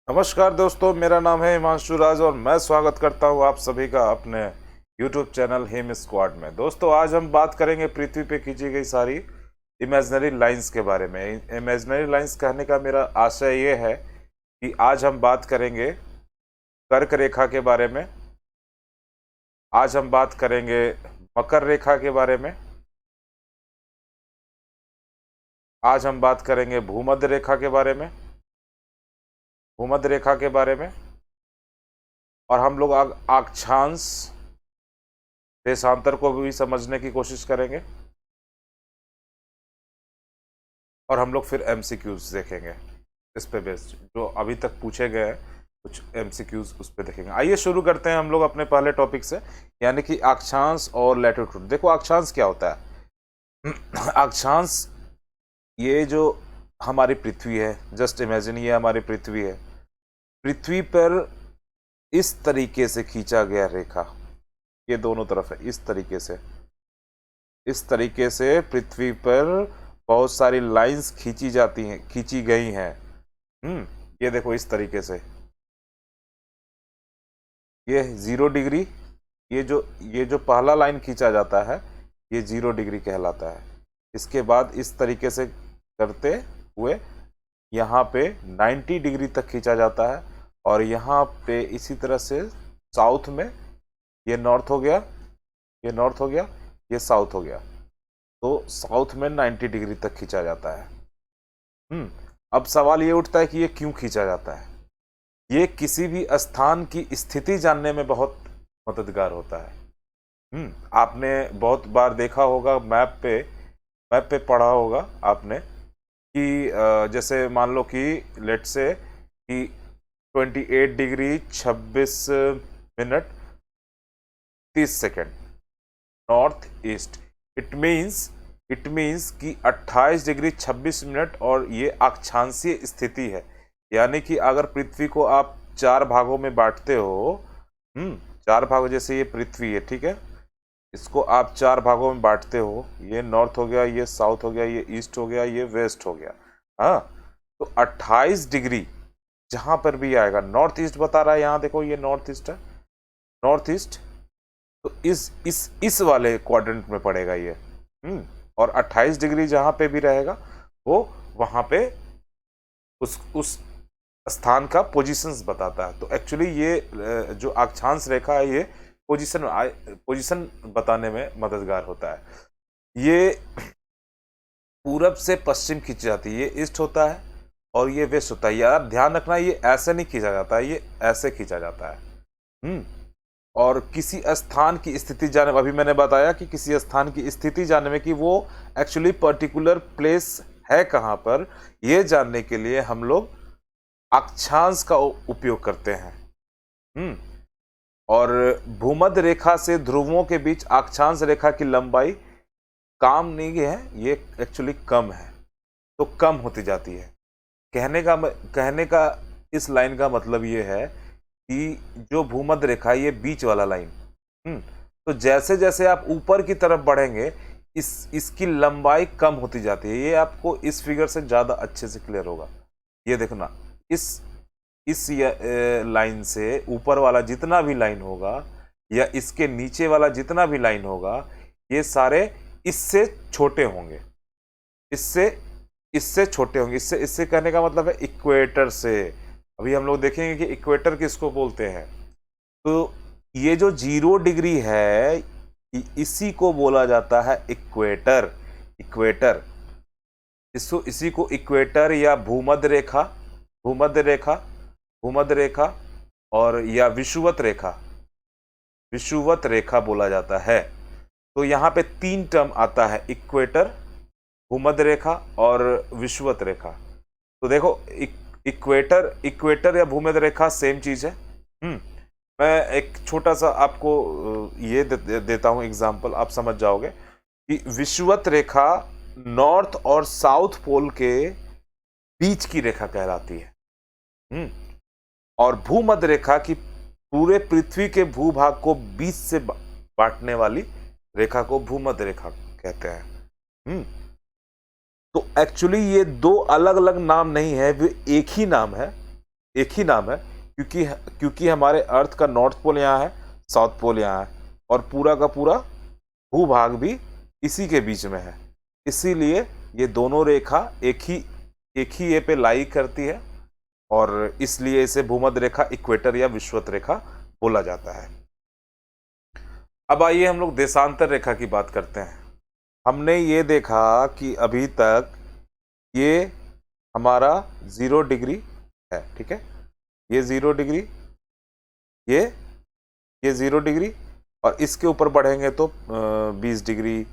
नमस्कार दोस्तों, मेरा नाम है हिमांशु राज और मैं स्वागत करता हूं आप सभी का अपने YouTube चैनल हिम स्क्वाड में। दोस्तों, आज हम बात करेंगे पृथ्वी पे खींची गई सारी इमेजिनरी लाइंस के बारे में। इमेजिनरी लाइंस कहने का मेरा आशय ये है कि आज हम बात करेंगे कर्क रेखा के बारे में, आज हम बात करेंगे मकर रेखा के बारे में, आज हम बात करेंगे भूमध्य रेखा के बारे में, भूमध्य रेखा के बारे में, और हम लोग अक्षांश देशांतर को भी समझने की कोशिश करेंगे, और हम लोग फिर एमसीक्यूज देखेंगे इस पे बेस्ड, जो अभी तक पूछे गए हैं कुछ एमसीक्यूज उस पे देखेंगे। आइए शुरू करते हैं हम लोग अपने पहले टॉपिक से, यानी कि अक्षांश और लैटिट्यूड। देखो, अक्षांश क्या होता है? अक्षांश ये जो हमारी पृथ्वी है, जस्ट इमेजिन ये हमारी पृथ्वी है, पृथ्वी पर इस तरीके से खींचा गया रेखा, ये दोनों तरफ है, इस तरीके से पृथ्वी पर बहुत सारी लाइंस खींची जाती हैं, खींची गई हैं। ये देखो, इस तरीके से ये 0 डिग्री, ये जो पहला लाइन खींचा जाता है ये 0 डिग्री कहलाता है। इसके बाद इस तरीके से करते हुए यहाँ पे 90 डिग्री तक खींचा जाता है, और यहाँ पे इसी तरह से साउथ में ये नॉर्थ हो गया, ये नॉर्थ हो गया, ये साउथ हो गया, तो साउथ में 90 डिग्री तक खींचा जाता है। अब सवाल ये उठता है कि ये क्यों खींचा जाता है? ये किसी भी स्थान की स्थिति जानने में बहुत मददगार होता है। आपने बहुत बार देखा होगा, मैप पे पढ़ा होगा आपने कि जैसे मान लो कि लेट से कि 28 degree 26 minute 30 second north east, it means कि 28 डिग्री 26 मिनट, और ये अक्षांशीय स्थिति है। यानी कि अगर पृथ्वी को आप 4 भागों में बांटते हो, 4 भागों, जैसे ये पृथ्वी है, ठीक है, इसको आप 4 भागों में बांटते हो, ये नॉर्थ हो गया, ये साउथ हो गया, ये ईस्ट हो गया, ये वेस्ट हो गया। हाँ, तो 28 डिग्री जहां पर भी आएगा, नॉर्थ ईस्ट बता रहा है, यहाँ देखो ये नॉर्थ ईस्ट है, नॉर्थ ईस्ट, तो इस वाले क्वाड्रेंट में पड़ेगा ये। और 28 डिग्री जहां पे भी रहेगा वो वहां पे उस स्थान का पोजीशंस बताता है। तो एक्चुअली ये जो अक्षांश रेखा है ये पोजीशन बताने में मददगार होता है। ये पूरब से पश्चिम खींची जाती है, ये ईस्ट होता है और ये वेस्ट होता है। यार ध्यान रखना, ये ऐसे नहीं खींचा जाता है, ये ऐसे खींचा जाता है। और किसी स्थान की स्थिति जानने में, अभी मैंने बताया कि किसी स्थान की स्थिति जानने में कि वो एक्चुअली पर्टिकुलर प्लेस है कहाँ पर, ये जानने के लिए हम लोग अक्षांश का उपयोग करते हैं। और भूमध्य रेखा से ध्रुवों के बीच अक्षांश रेखा की लंबाई काम नहीं है, ये एक्चुअली कम है, तो कम होती जाती है। कहने का इस लाइन का मतलब ये है कि जो भूमध्य रेखा है, ये बीच वाला लाइन, तो जैसे जैसे आप ऊपर की तरफ बढ़ेंगे इसकी लंबाई कम होती जाती है। ये आपको इस फिगर से ज़्यादा अच्छे से क्लियर होगा। ये देखना, इस लाइन से ऊपर वाला जितना भी लाइन होगा या इसके नीचे वाला जितना भी लाइन होगा, ये सारे इससे छोटे होंगे, इससे छोटे होंगे। इससे कहने का मतलब है इक्वेटर से। अभी हम लोग देखेंगे कि इक्वेटर किसको बोलते हैं। तो ये जो 0 डिग्री है, इसी को बोला जाता है इक्वेटर। इसी को इक्वेटर या भूमध्य रेखा और या विषुवत रेखा बोला जाता है। तो यहाँ पे 3 टर्म आता है, इक्वेटर, भूमध्य रेखा और विषुवत रेखा। तो देखो, इक्वेटर या भूमध्य रेखा सेम चीज है। मैं एक छोटा सा आपको ये देता हूं एग्जांपल, आप समझ जाओगे कि विषुवत रेखा नॉर्थ और साउथ पोल के बीच की रेखा कहलाती है। और भूमध्य रेखा की पूरे पृथ्वी के भूभाग को बीच से बांटने वाली रेखा को भूमध्य रेखा कहते हैं। तो एक्चुअली ये 2 अलग अलग नाम नहीं है, वे एक ही नाम है। एक ही नाम है, क्योंकि हमारे अर्थ का नॉर्थ पोल यहाँ है, साउथ पोल यहाँ है, और पूरा का पूरा भूभाग भी इसी के बीच में है। इसीलिए ये दोनों रेखा एक ही ए पे लाई करती है, और इसलिए इसे भूमध्य रेखा, इक्वेटर या विषुवत रेखा बोला जाता है। अब आइए हम लोग देशांतर रेखा की बात करते हैं। हमने ये देखा कि अभी तक ये हमारा 0 डिग्री है, ठीक है, ये 0 डिग्री, ये 0 डिग्री, और इसके ऊपर बढ़ेंगे तो 20 डिग्री,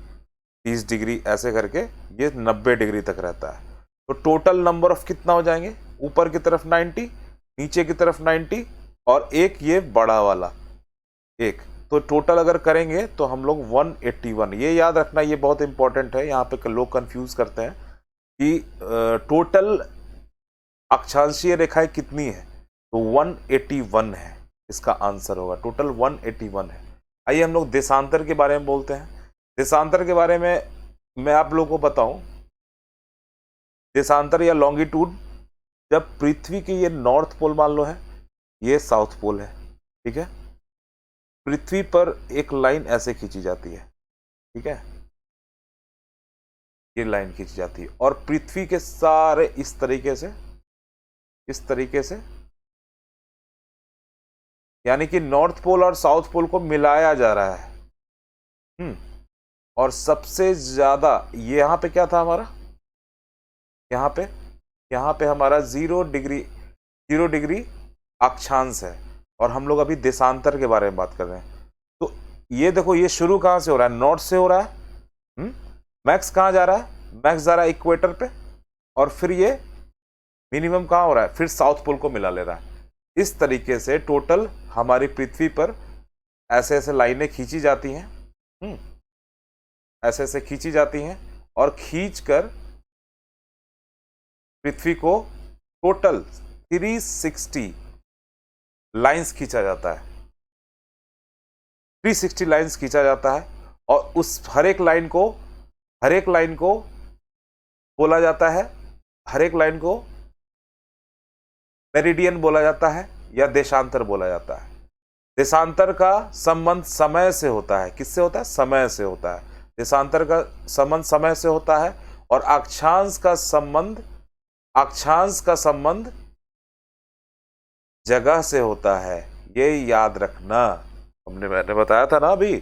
30 डिग्री, ऐसे करके ये 90 डिग्री तक रहता है। तो टोटल नंबर ऑफ कितना हो जाएंगे, ऊपर की तरफ 90, नीचे की तरफ 90, और एक ये बड़ा वाला एक, तो टोटल अगर करेंगे तो हम लोग 181। ये याद रखना, ये बहुत इंपॉर्टेंट है, यहाँ पे लोग कंफ्यूज करते हैं कि टोटल अक्षांशीय रेखाएं कितनी है, तो 181 है इसका आंसर होगा, टोटल 181 है। आइए हम लोग देशांतर के बारे में बोलते हैं। देशांतर के बारे में मैं आप लोगों को बताऊं, देशांतर या लॉन्गिट्यूड, जब पृथ्वी की ये नॉर्थ पोल मान लो है, ये साउथ पोल है, ठीक है, पृथ्वी पर एक लाइन ऐसे खींची जाती है, ठीक है, ये लाइन खींची जाती है, और पृथ्वी के सारे इस तरीके से, यानी कि नॉर्थ पोल और साउथ पोल को मिलाया जा रहा है। और सबसे ज्यादा ये यहां पे क्या था हमारा, यहां पे हमारा 0 डिग्री अक्षांश है, और हम लोग अभी देशांतर के बारे में बात कर रहे हैं। तो ये देखो, ये शुरू कहां से हो रहा है, नॉर्थ से हो रहा है, मैक्स कहां जा रहा है, मैक्स जा रहा है इक्वेटर पे, और फिर ये मिनिमम कहां हो रहा है, फिर साउथ पोल को मिला ले रहा है। इस तरीके से टोटल हमारी पृथ्वी पर ऐसे ऐसे लाइनें खींची जाती हैं, ऐसे ऐसे खींची जाती हैं, और खींचकर पृथ्वी को टोटल 360 लाइंस खींचा जाता है, 360 लाइंस खींचा जाता है, और उस हर एक लाइन को बोला जाता है, हर एक लाइन को मेरिडियन बोला जाता है या देशांतर बोला जाता है। देशांतर का संबंध समय से होता है, किससे होता है, समय से होता है। देशांतर का संबंध समय से होता है, और अक्षांश का संबंध जगह से होता है। ये याद रखना, मैंने बताया था ना, अभी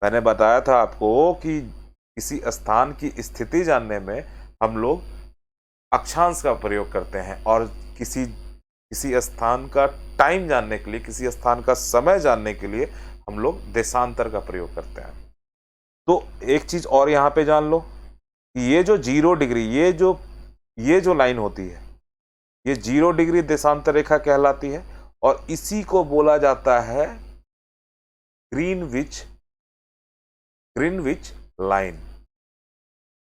मैंने बताया था आपको कि किसी स्थान की स्थिति जानने में हम लोग अक्षांश का प्रयोग करते हैं, और किसी स्थान का टाइम जानने के लिए, किसी स्थान का समय जानने के लिए हम लोग देशांतर का प्रयोग करते हैं। तो एक चीज और यहां पे जान लो, ये जो 0 डिग्री, ये जो लाइन होती है, ये 0 डिग्री देशांतर रेखा कहलाती है, और इसी को बोला जाता है ग्रीनविच लाइन।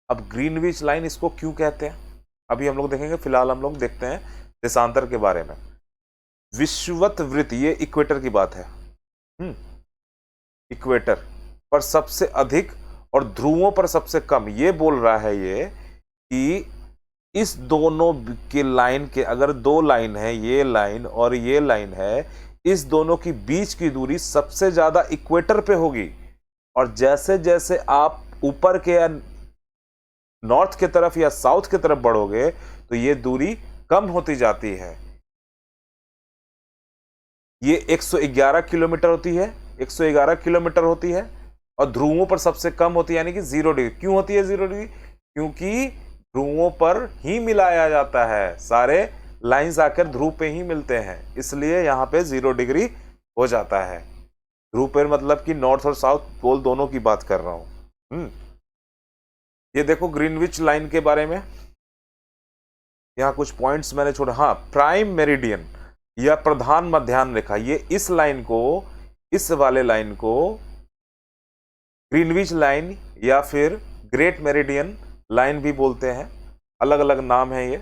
अब ग्रीनविच लाइन इसको क्यों कहते हैं, अभी हम लोग देखेंगे। फिलहाल हम लोग देखते हैं देशांतर के बारे में। विषुवत वृत्त, ये इक्वेटर की बात है, इक्वेटर पर सबसे अधिक और ध्रुवों पर सबसे कम, ये बोल रहा है ये कि इस दोनों के लाइन के, अगर 2 लाइन है, ये लाइन और ये लाइन है, इस दोनों की बीच की दूरी सबसे ज्यादा इक्वेटर पे होगी, और जैसे जैसे आप ऊपर के या नॉर्थ के तरफ या साउथ के तरफ बढ़ोगे तो ये दूरी कम होती जाती है। ये 111 किलोमीटर होती है, 111 किलोमीटर होती है, और ध्रुवों पर सबसे कम होती है, यानी कि 0 डिग्री। क्यों होती है 0 डिग्री, क्योंकि ध्रुवों पर ही मिलाया जाता है, सारे लाइंस आकर ध्रुव पे ही मिलते हैं, इसलिए यहां पे 0 डिग्री हो जाता है। ध्रुव पर मतलब कि नॉर्थ और साउथ पोल दोनों की बात कर रहा हूं। ये देखो ग्रीनविच लाइन के बारे में, यहां कुछ पॉइंट्स मैंने छोड़ा। हाँ, प्राइम मेरिडियन या प्रधान मध्याह्न रेखा, ये इस लाइन को, इस वाले लाइन को ग्रीनविच लाइन या फिर ग्रेट मेरिडियन लाइन भी बोलते हैं, अलग अलग नाम है ये,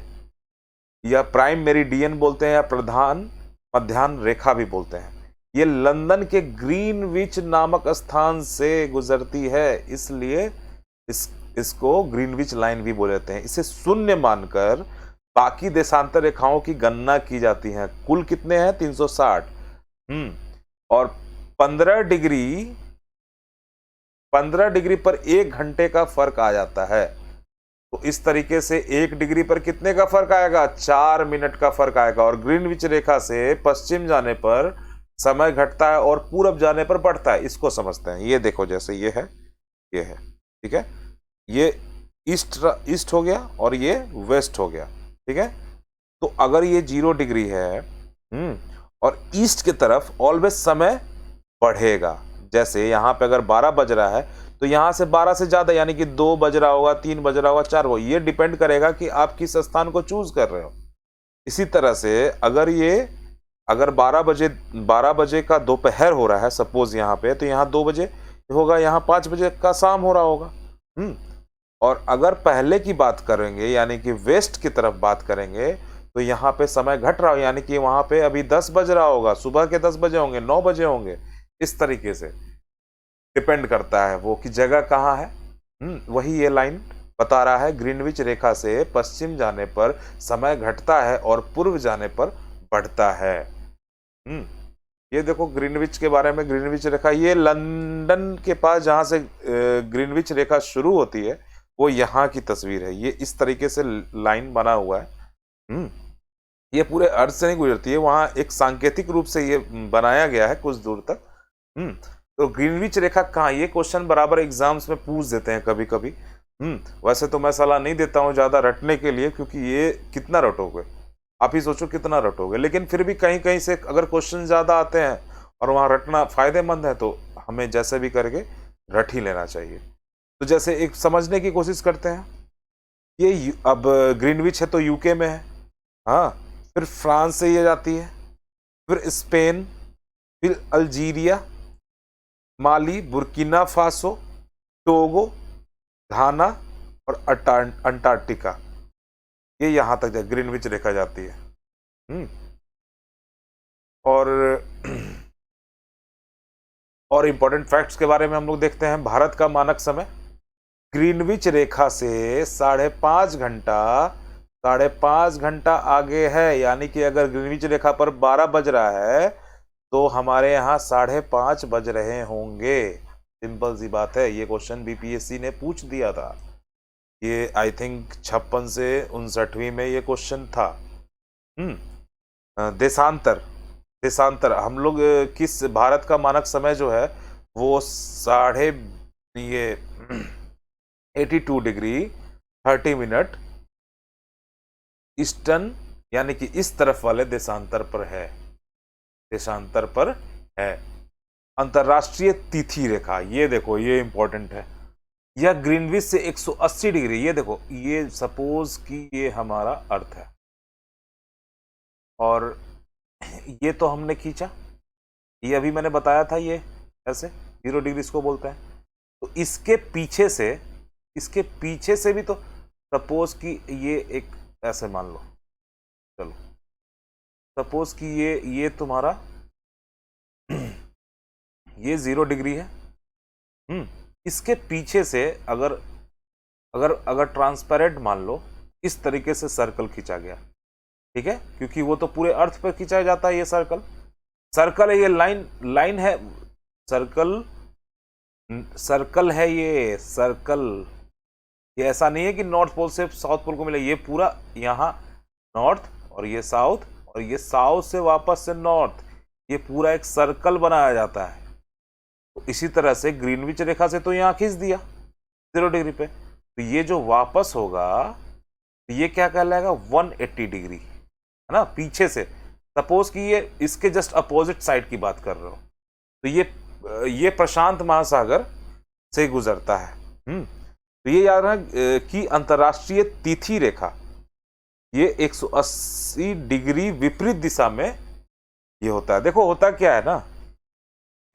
या प्राइम मेरिडियन बोलते हैं, या प्रधान मध्याह्न रेखा भी बोलते हैं। ये लंदन के ग्रीनविच नामक स्थान से गुजरती है, इसलिए इसको ग्रीनविच लाइन भी बोलते हैं। इसे शून्य मानकर बाकी देशांतर रेखाओं की गणना की जाती है। कुल कितने हैं? 360। और 15 डिग्री पर 1 घंटे का फर्क आ जाता है। तो इस तरीके से 1 डिग्री पर कितने का फर्क आएगा? 4 मिनट का फर्क आएगा। और ग्रीनविच रेखा से पश्चिम जाने पर समय घटता है और पूरब जाने पर बढ़ता है। इसको समझते हैं। ये देखो, जैसे ये है, ये है, ठीक है, ये ईस्ट हो गया और ये वेस्ट हो गया, ठीक है। तो अगर ये 0 डिग्री है और ईस्ट की तरफ ऑलवेज समय बढ़ेगा। जैसे यहाँ पे अगर 12 बज रहा है तो यहाँ से 12 से ज्यादा, यानी कि 2 बज रहा होगा, 3 बज रहा होगा, 4 होगा। ये डिपेंड करेगा कि आप किस स्थान को चूज कर रहे हो। इसी तरह से अगर 12 बजे का दोपहर हो रहा है सपोज यहाँ पे, तो यहाँ 2 बजे होगा, यहाँ 5 बजे का शाम हो रहा होगा। और अगर पहले की बात करेंगे, यानी कि वेस्ट की तरफ बात करेंगे, तो यहाँ पे समय घट रहा हो, यानी कि वहां पे अभी 10 बज रहा होगा, सुबह के 10 बजे होंगे, 9 बजे होंगे। इस तरीके से डिपेंड करता है वो कि जगह कहाँ है। वही ये लाइन बता रहा है, ग्रीनविच रेखा से पश्चिम जाने पर समय घटता है और पूर्व जाने पर बढ़ता है। ये देखो ग्रीनविच के बारे में, ग्रीनविच रेखा, ये लंदन के पास जहां से ग्रीनविच रेखा शुरू होती है, वो यहाँ की तस्वीर है। ये इस तरीके से लाइन बना हुआ है। ये पूरे अर्थ से नहीं गुजरती है, वहां एक सांकेतिक रूप से ये बनाया गया है कुछ दूर तक। तो ग्रीनविच रेखा कहाँ, ये क्वेश्चन बराबर एग्जाम्स में पूछ देते हैं कभी कभी। वैसे तो मैं सलाह नहीं देता हूँ ज्यादा रटने के लिए, क्योंकि ये कितना रटोगे, आप ही सोचो कितना रटोगे। लेकिन फिर भी कहीं कहीं से अगर क्वेश्चन ज्यादा आते हैं और वहां रटना फायदेमंद है, तो हमें जैसे भी करके रट ही लेना चाहिए। तो जैसे एक समझने की कोशिश करते हैं, ये अब ग्रीनविच है तो यूके में है, हाँ, फिर फ्रांस से ये जाती है, फिर स्पेन, फिर अल्जीरिया, माली, बुर्किना फासो, टोगो, घाना और अंटार्कटिका, ये यहां तक ग्रीनविच रेखा जाती है। और इंपॉर्टेंट फैक्ट्स के बारे में हम लोग देखते हैं। भारत का मानक समय ग्रीनविच रेखा से 5.5 घंटा आगे है। यानी कि अगर ग्रीनविच रेखा पर 12 बज रहा है तो हमारे यहाँ 5:30 बज रहे होंगे। सिंपल सी बात है। ये क्वेश्चन बीपीएससी ने पूछ दिया था। ये आई थिंक 56 से 59वीं में ये क्वेश्चन था। देशांतर हम लोग किस, भारत का मानक समय जो है वो 82 डिग्री 30 मिनट ईस्टर्न, यानी कि इस तरफ वाले देशांतर पर है। अंतरराष्ट्रीय तिथि रेखा, ये देखो, ये इंपॉर्टेंट है। यह ग्रीनविच से 180 डिग्री, ये देखो, ये सपोज कि ये हमारा अर्थ है और ये तो हमने खींचा, ये अभी मैंने बताया था, ये ऐसे 0 डिग्री इसको बोलते हैं। तो इसके पीछे से भी तो सपोज कि ये एक ऐसे मान लो, चलो सपोज कि ये तुम्हारा ये 0 डिग्री है। इसके पीछे से अगर ट्रांसपेरेंट मान लो, इस तरीके से सर्कल खींचा गया, ठीक है, क्योंकि वो तो पूरे अर्थ पर खींचा जाता है। ये सर्कल है, ये लाइन है, सर्कल है, ये सर्कल। ये ऐसा नहीं है कि नॉर्थ पोल से साउथ पोल को मिले, ये पूरा यहाँ नॉर्थ और ये साउथ और ये साउथ से वापस से नॉर्थ, ये पूरा एक सर्कल बनाया जाता है। तो इसी तरह से ग्रीनविच रेखा से तो यहाँ खींच दिया 0 डिग्री पे, तो ये जो वापस होगा तो ये क्या कहलाएगा, 180 डिग्री, है ना, पीछे से। सपोज कि ये इसके जस्ट अपोजिट साइड की बात कर रहे हो, तो ये प्रशांत महासागर से गुजरता है। तो ये याद रखना कि अंतरराष्ट्रीय तिथि रेखा ये 180 डिग्री विपरीत दिशा में ये होता है। देखो होता क्या है ना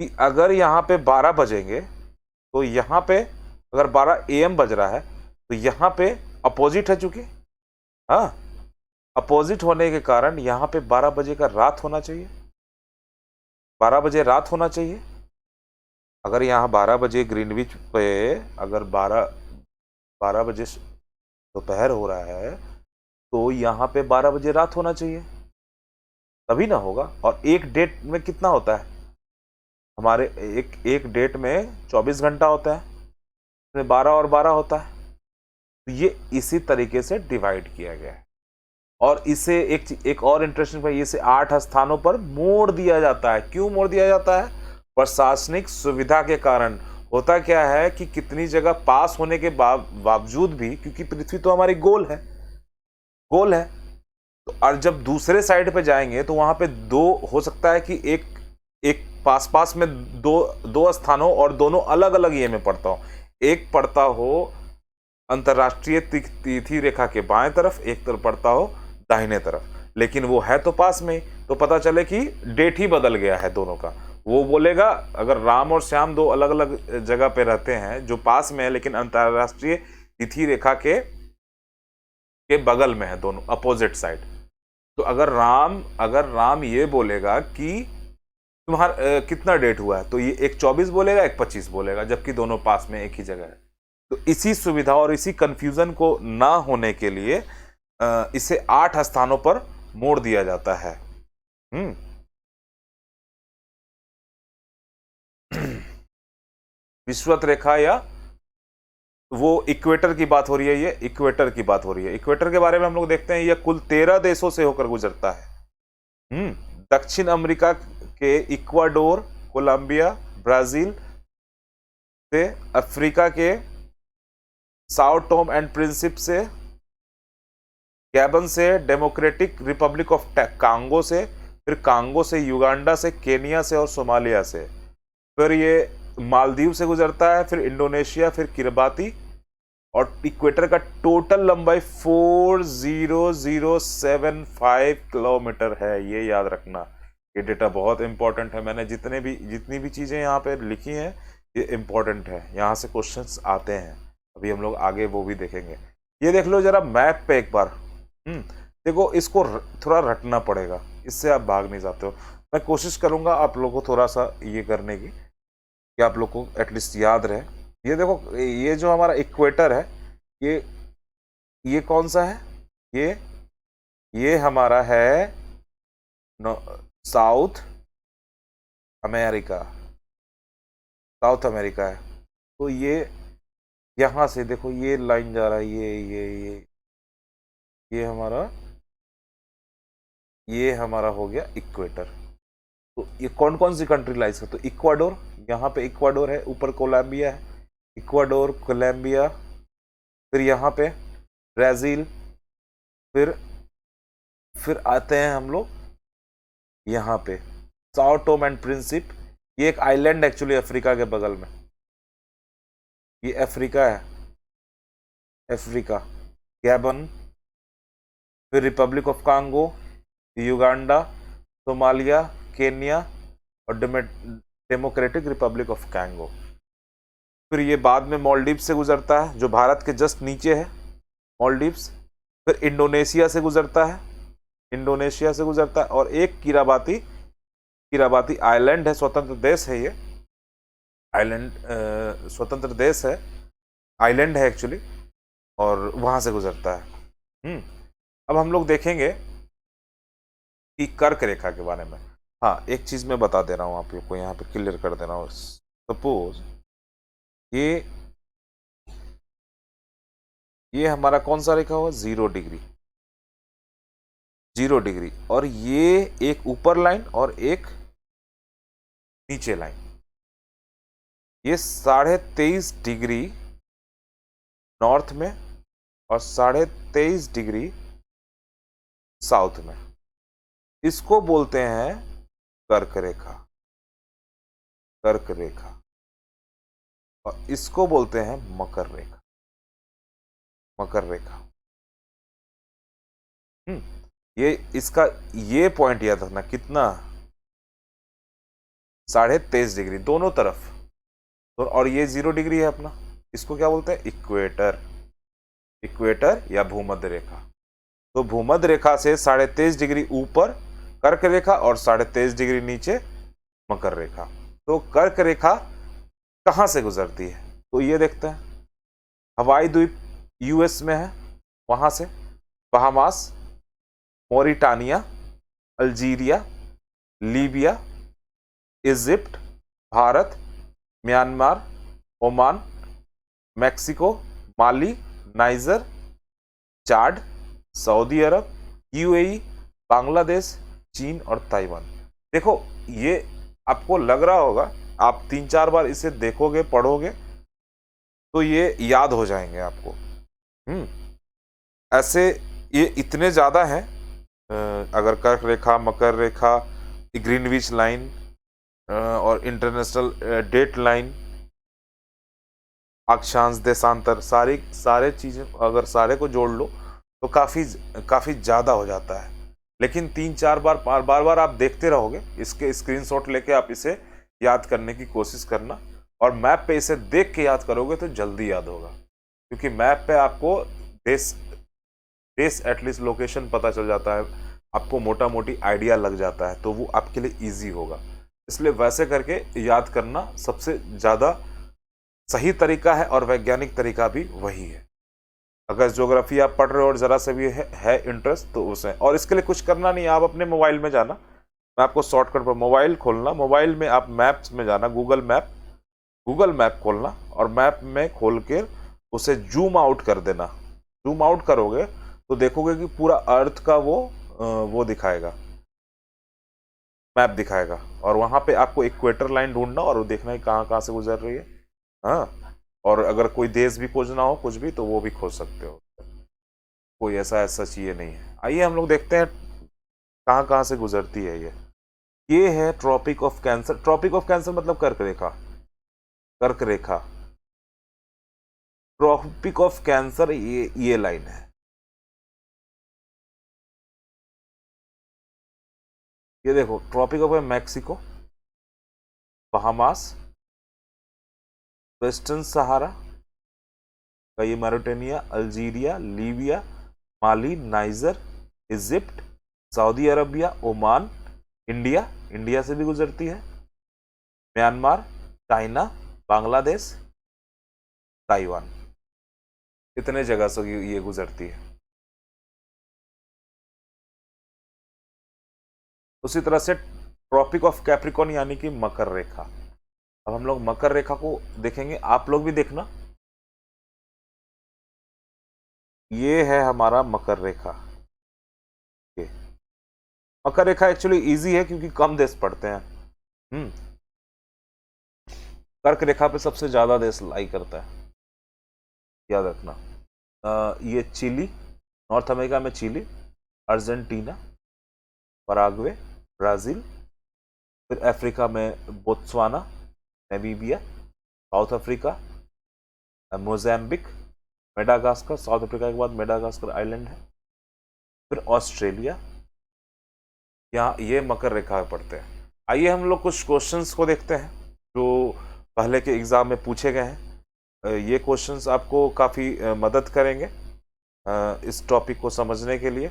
कि अगर यहाँ पे 12 बजेंगे तो यहाँ पे अगर 12 AM बज रहा है तो यहाँ पे अपोजिट है, चूंकि हाँ अपोजिट होने के कारण यहाँ पे 12 बजे का रात होना चाहिए, 12 बजे रात होना चाहिए। अगर यहाँ 12 बजे ग्रीनविच पे अगर 12 बजे दोपहर हो रहा है तो यहाँ पे 12 बजे रात होना चाहिए, तभी ना होगा। और एक डेट में कितना होता है हमारे, एक डेट में 24 घंटा होता है, इसमें 12 और 12 होता है। तो ये इसी तरीके से डिवाइड किया गया है। और इसे एक और इंटरेस्टिंग है, इसे 8 स्थानों पर मोड़ दिया जाता है। क्यों मोड़ दिया जाता है? प्रशासनिक सुविधा के कारण। होता क्या है कि कितनी जगह पास होने के बावजूद भी, क्योंकि पृथ्वी तो हमारी गोल है, तो और जब दूसरे साइड पे जाएंगे तो वहां पे दो हो सकता है कि एक पास में दो स्थानों और दोनों अलग अलग ये में पड़ता हो। एक पड़ता हो अंतरराष्ट्रीय तिथि रेखा के बाएं तरफ, एक तरफ पड़ता हो दाहिने तरफ, लेकिन वो है तो पास में, तो पता चले कि डेट ही बदल गया है दोनों का। वो बोलेगा अगर राम और श्याम दो अलग अलग जगह पे रहते हैं जो पास में है, लेकिन अंतरराष्ट्रीय तिथि रेखा के बगल में है, दोनों अपोजिट साइड, तो अगर राम ये बोलेगा कि तुम्हारा कितना डेट हुआ है, तो ये एक 24 बोलेगा, एक 25 बोलेगा, जबकि दोनों पास में एक ही जगह है। तो इसी सुविधा और इसी कंफ्यूजन को ना होने के लिए इसे 8 स्थानों पर मोड़ दिया जाता है। विषुवत रेखा या वो इक्वेटर की बात हो रही है, ये इक्वेटर की बात हो रही है। इक्वेटर के बारे में हम लोग देखते हैं, ये कुल 13 देशों से होकर गुजरता है। दक्षिण अमेरिका के इक्वाडोर, कोलंबिया, ब्राजील से, अफ्रीका के साओ टोम एंड प्रिंसिप से, गैबन से, डेमोक्रेटिक रिपब्लिक ऑफ कांगो से, फिर कांगो से, युगांडा से, केनिया से और सोमालिया से, फिर ये मालदीव से गुजरता है, फिर इंडोनेशिया, फिर किरबाती। और इक्वेटर का टोटल लंबाई 40075 किलोमीटर है, ये याद रखना। ये डेटा बहुत इंपॉर्टेंट है। मैंने जितनी भी चीजें यहाँ पे लिखी हैं ये इंपॉर्टेंट है, यहाँ से क्वेश्चंस आते हैं। अभी हम लोग आगे वो भी देखेंगे। ये देख लो जरा मैप पे एक बार। देखो इसको थोड़ा रटना पड़ेगा, इससे आप भाग नहीं जाते हो। मैं कोशिश करूंगा आप लोगों को थोड़ा सा ये करने की कि आप लोग को एटलीस्ट याद रहे। ये देखो, ये जो हमारा इक्वेटर है, ये कौन सा है? ये हमारा है साउथ अमेरिका है। तो ये यहां से देखो, ये लाइन जा रहा है, ये हमारा हो गया इक्वेटर। तो ये कौन कौन सी कंट्री लाइज है? तो इक्वाडोर, यहाँ पे इक्वाडोर है, ऊपर कोलंबिया है, इक्वाडोर, कोलंबिया, फिर यहाँ पे ब्राजील, फिर आते हैं हम लोग यहाँ पे साओ टोम एंड प्रिंसिप। ये एक आइलैंड एक्चुअली अफ्रीका के बगल में, ये अफ्रीका है, गैबन, फिर Republic of Congo, Uganda, Somalia, Kenya और डेमोक्रेटिक रिपब्लिक ऑफ कांगो। फिर ये बाद में मालदीव से गुजरता है, जो भारत के जस्ट नीचे है, मालदीव्स। फिर इंडोनेशिया से गुजरता है, और एक किराबाती आइलैंड है, स्वतंत्र देश है। ये आइलैंड स्वतंत्र देश है, आइलैंड है एक्चुअली, और वहां से गुजरता है। अब हम लोग देखेंगे कि कर्क रेखा के बारे में। हाँ, एक चीज मैं बता दे रहा हूँ आप लोग को, यहाँ पे क्लियर कर दे रहा हूँ। सपोज ये हमारा कौन सा रेखा हुआ? 0 डिग्री, और ये एक ऊपर लाइन और एक नीचे लाइन। ये 23.5 डिग्री नॉर्थ में और 23.5 डिग्री साउथ में। इसको बोलते हैं कर्क रेखा, और इसको बोलते हैं मकर रेखा। ये पॉइंट याद रखना, कितना? 23.5 डिग्री दोनों तरफ। और ये 0 डिग्री है अपना, इसको क्या बोलते हैं? इक्वेटर या भूमध्य रेखा। तो भूमध्य रेखा से 23.5 डिग्री ऊपर कर्क रेखा और 23.5 डिग्री नीचे मकर रेखा। तो कर्क रेखा कहां से गुजरती है? तो ये देखते हैं, हवाई द्वीप यूएस में है, वहां से Bahamas, Mauritania, Algeria, Libya, Egypt, Bharat, Myanmar, Oman, Mexico, Mali, Niger, Chad, Saudi Arab, UAE, Bangladesh, चीन और ताइवान। देखो ये आपको लग रहा होगा, आप 3-4 बार इसे देखोगे पढ़ोगे तो ये याद हो जाएंगे आपको। ऐसे ये इतने ज़्यादा हैं, अगर कर्क रेखा, मकर रेखा, ग्रीनविच लाइन और इंटरनेशनल डेट लाइन, अक्षांश, देशांतर, सारे चीज़ें अगर सारे को जोड़ लो तो काफ़ी ज़्यादा हो जाता है। लेकिन 3-4 बार बार बार आप देखते रहोगे, इसके स्क्रीनशॉट लेके आप इसे याद करने की कोशिश करना, और मैप पे इसे देख के याद करोगे तो जल्दी याद होगा, क्योंकि मैप पे आपको देश एटलीस्ट लोकेशन पता चल जाता है, आपको मोटा मोटी आइडिया लग जाता है, तो वो आपके लिए ईजी होगा। इसलिए वैसे करके याद करना सबसे ज़्यादा सही तरीका है, और वैज्ञानिक तरीका भी वही है। अगर ज्योग्राफी आप पढ़ रहे हो और ज़रा से भी है इंटरेस्ट तो उसे, और इसके लिए कुछ करना नहीं है, आप अपने मोबाइल में जाना, मैं आपको शॉर्टकट पर, मोबाइल खोलना, मोबाइल में आप मैप्स में जाना, गूगल मैप खोलना, और मैप में खोल के उसे जूम आउट कर देना। जूम आउट करोगे तो देखोगे कि पूरा अर्थ का वो दिखाएगा, मैप दिखाएगा, और वहाँ पे आपको इक्वेटर लाइन ढूंढना और देखना है कहाँ से गुजर रही है। हाँ, और अगर कोई देश भी खोजना हो कुछ भी तो वो भी खोज सकते हो, कोई ऐसा चीज़ नहीं है। आइए हम लोग देखते हैं कहाँ से गुजरती है ये है tropic of cancer. Tropic of cancer मतलब कर्क रेखा, ट्रॉपिक ऑफ कैंसर ये लाइन है। ये देखो tropic of Mexico, Bahamas, western Sahara का ये Mauritania, Algeria, Libya, Mali, Niger, Egypt, Saudi Arabia, Oman, India से भी गुजरती है, म्यांमार, चाइना, बांग्लादेश, ताइवान, इतने जगह से ये गुजरती है। उसी तरह से ट्रॉपिक ऑफ कैप्रिकॉर्न यानी कि मकर रेखा। अब हम लोग मकर रेखा को देखेंगे, आप लोग भी देखना। ये है हमारा मकर रेखा। मकर रेखा एक्चुअली इजी है क्योंकि कम देश पड़ते हैं। कर्क रेखा पे सबसे ज्यादा देश लाई करता है, याद रखना। ये चिली, नॉर्थ अमेरिका में चिली, अर्जेंटीना, पराग्वे, ब्राजील, फिर अफ्रीका में Botswana, Namibia, south Africa, Mozambique, Madagascar, south Africa के बाद मेडागास्कर आइलैंड है, फिर ऑस्ट्रेलिया, यहाँ ये मकर रेखा में पड़ते हैं। आइए हम लोग कुछ क्वेश्चंस को देखते हैं जो पहले के एग्जाम में पूछे गए हैं। ये क्वेश्चंस आपको काफ़ी मदद करेंगे इस टॉपिक को समझने के लिए।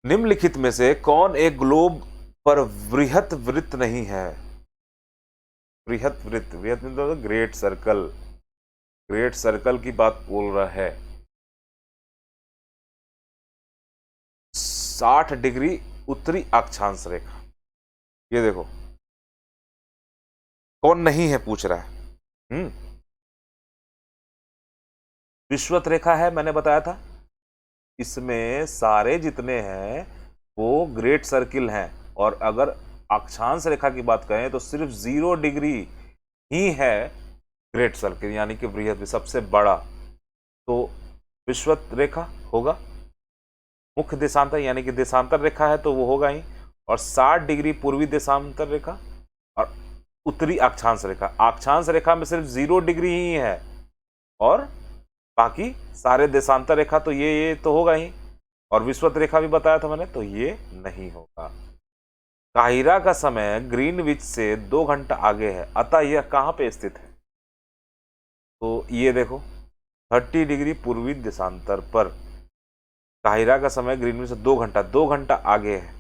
निम्नलिखित में से कौन एक ग्लोब पर वृहत वृत्त नहीं है? वृहत वृत्त मतलब ग्रेट सर्कल की बात बोल रहा है। 60 डिग्री उत्तरी अक्षांश रेखा, ये देखो कौन नहीं है पूछ रहा है। विषुवत रेखा है, मैंने बताया था। इसमें सारे जितने हैं वो ग्रेट सर्किल हैं, और अगर अक्षांश रेखा की बात करें तो सिर्फ 0 डिग्री ही है ग्रेट सर्किल यानी कि बृहद, सबसे बड़ा। तो विषुवत रेखा होगा। मुख्य देशांतर यानी कि देशांतर रेखा है तो वो होगा ही, और 60 डिग्री पूर्वी देशांतर रेखा, और उत्तरी अक्षांश रेखा। अक्षांश रेखा में सिर्फ 0 डिग्री ही है, और बाकी सारे देशांतर रेखा तो ये तो होगा ही, और विषुवत रेखा भी बताया था मैंने, तो ये नहीं होगा। काहिरा का समय ग्रीनविच से 2 घंटा आगे है, अतः यह कहाँ पे स्थित है? तो ये देखो 30 डिग्री पूर्वी देशांतर पर काहिरा का समय ग्रीनविच से 2 घंटा आगे है।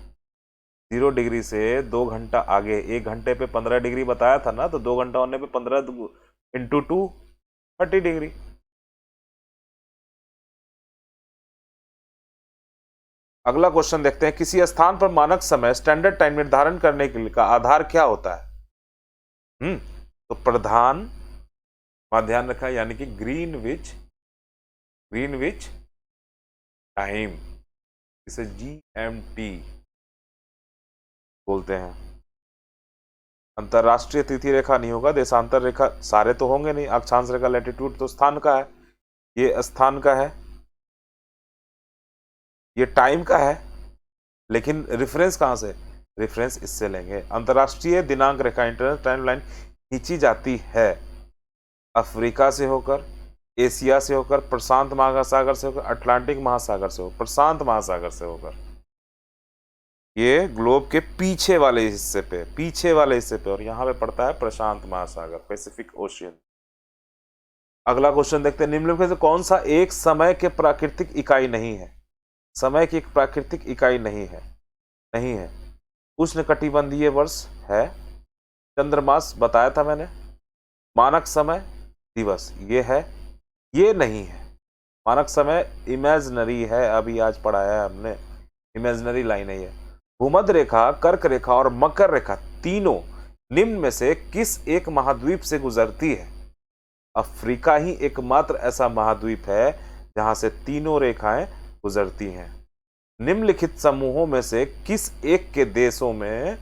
0 डिग्री से 2 घंटा आगे, 1 घंटे पे 15 डिग्री बताया था ना, तो 2 घंटा होने पे 15 × 2 30 डिग्री। अगला क्वेश्चन देखते हैं, किसी स्थान पर मानक समय स्टैंडर्ड टाइम निर्धारण करने के लिए का आधार क्या होता है? तो प्रधान ध्यान रखा, यानी कि ग्रीनविच टाइम, इसे GMT बोलते हैं। अंतरराष्ट्रीय तिथि रेखा नहीं होगा, देशांतर रेखा सारे तो होंगे नहीं, अक्षांश रेखा लैटिट्यूड तो स्थान का है, ये स्थान का है, ये टाइम का है, लेकिन रेफरेंस कहां से? रेफरेंस इससे लेंगे। अंतरराष्ट्रीय दिनांक रेखा इंटरनेशनल टाइमलाइन खींची जाती है अफ्रीका से होकर, एशिया से होकर, प्रशांत महासागर से होकर, अटलांटिक महासागर से होकर, प्रशांत महासागर से होकर, ये ग्लोब के पीछे वाले हिस्से पे, और यहां पे पड़ता है प्रशांत महासागर, पैसिफिक ओशियन। अगला क्वेश्चन देखते हैं, निम्नलिखित में से कौन सा एक समय के प्राकृतिक इकाई नहीं है? समय की एक प्राकृतिक इकाई नहीं है। उष्णकटिबंधीय वर्ष है, चंद्रमास बताया था मैंने, मानक समय दिवस ये है, ये नहीं है। मानक समय इमेजिनरी है, अभी आज पढ़ाया है हमने, इमेजिनरी लाइन है ये। भूमध्य रेखा, कर्क रेखा और मकर रेखा तीनों निम्न में से किस एक महाद्वीप से गुजरती है? अफ्रीका ही एकमात्र ऐसा महाद्वीप है जहां से तीनों रेखाएं गुजरती हैं। निम्नलिखित समूहों में से किस एक के देशों में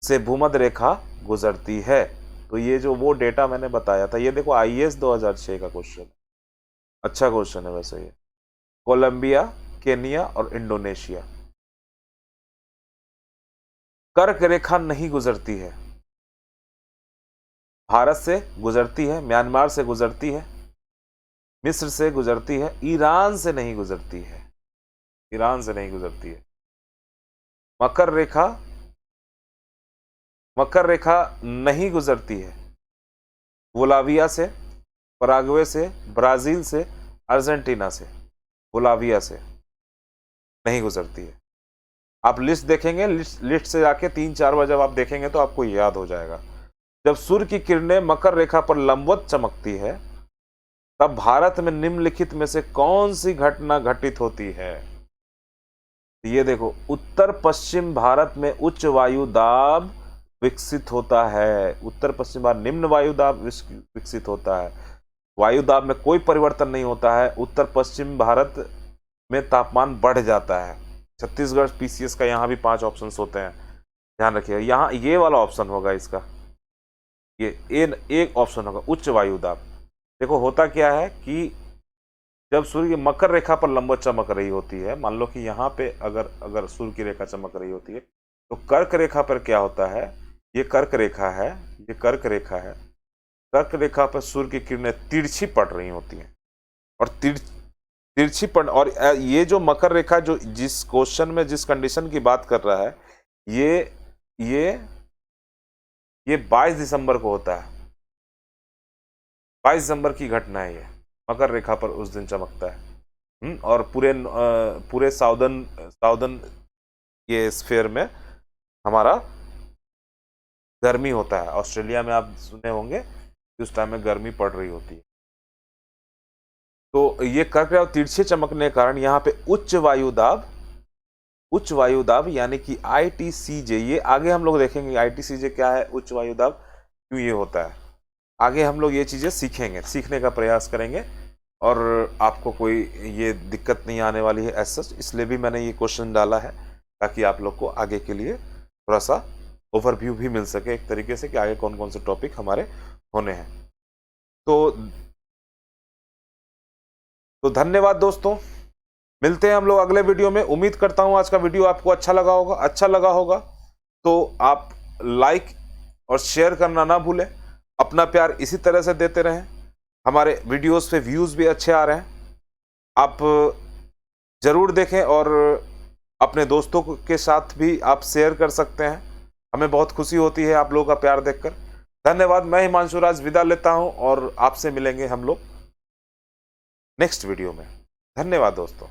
से भूमध्य रेखा गुजरती है? तो ये जो वो डेटा मैंने बताया था, ये देखो IAS 2006 का क्वेश्चन, अच्छा क्वेश्चन है वैसे ये। कोलंबिया, केनिया और इंडोनेशिया। कर्क रेखा नहीं गुजरती है, भारत से गुजरती है, म्यांमार से गुजरती है, मिस्र से गुजरती है, ईरान से नहीं गुजरती है, मकर रेखा नहीं गुजरती है, बोलाविया से, पराग्वे से, ब्राजील से, अर्जेंटीना से, बोलाविया से नहीं गुजरती है। आप लिस्ट देखेंगे, लिस्ट से जाके 3-4 बार जब आप देखेंगे तो आपको याद हो जाएगा। जब सूर्य की किरणें मकर रेखा पर लंबवत चमकती है, तब भारत में निम्नलिखित में से कौन सी घटना घटित होती है? ये देखो, उत्तर पश्चिम भारत में उच्च वायु दाब विकसित होता है, उत्तर पश्चिम भारत निम्न वायु दाब विकसित होता है। वायु दाब में कोई परिवर्तन नहीं होता है, उत्तर पश्चिम भारत में तापमान बढ़ जाता है। छत्तीसगढ़ PCS का यहाँ भी 5 ऑप्शन होते हैं, ध्यान रखिएगा। यहाँ ये वाला ऑप्शन होगा इसका, ये एक ऑप्शन होगा, उच्च वायु दाब। देखो होता क्या है कि जब सूर्य की मकर रेखा पर लंबवत चमक रही होती है, मान लो कि यहाँ पे अगर सूर्य की रेखा चमक रही होती है, तो कर्क रेखा पर क्या होता है, ये कर्क रेखा है, कर्क रेखा पर सूर्य की किरणें तिरछी पड़ रही होती हैं, और तिरछी पड़, और ये जो मकर रेखा जो जिस क्वेश्चन में जिस कंडीशन की बात कर रहा है, ये 22 दिसंबर को होता है, 22 दिसंबर की घटना है ये, मकर रेखा पर उस दिन चमकता है। और पूरे साउदर्न ये स्फीयर में हमारा गर्मी होता है। ऑस्ट्रेलिया में आप सुने होंगे कि उस टाइम में गर्मी पड़ रही होती है। तो ये कर्क रेखा तिरछे चमकने के कारण यहाँ पे उच्च वायु दाब यानी कि ITCJ, ये आगे हम लोग देखेंगे ITCJ क्या है, उच्च वायु दाब क्यों ये होता है, आगे हम लोग ये चीजें सीखने का प्रयास करेंगे, और आपको कोई ये दिक्कत नहीं आने वाली है एज सच। इसलिए भी मैंने ये क्वेश्चन डाला है ताकि आप लोग को आगे के लिए थोड़ा सा ओवरव्यू भी मिल सके एक तरीके से कि आगे कौन कौन से टॉपिक हमारे होने हैं। तो धन्यवाद दोस्तों, मिलते हैं हम लोग अगले वीडियो में। उम्मीद करता हूं आज का वीडियो आपको अच्छा लगा होगा तो आप लाइक और शेयर करना ना भूलें। अपना प्यार इसी तरह से देते रहें, हमारे वीडियोस पे व्यूज भी अच्छे आ रहे हैं, आप जरूर देखें और अपने दोस्तों के साथ भी आप शेयर कर सकते हैं। हमें बहुत खुशी होती है आप लोगों का प्यार देखकर। धन्यवाद। मैं हिमांशु राज विदा लेता हूं और आपसे मिलेंगे हम लोग नेक्स्ट वीडियो में। धन्यवाद दोस्तों।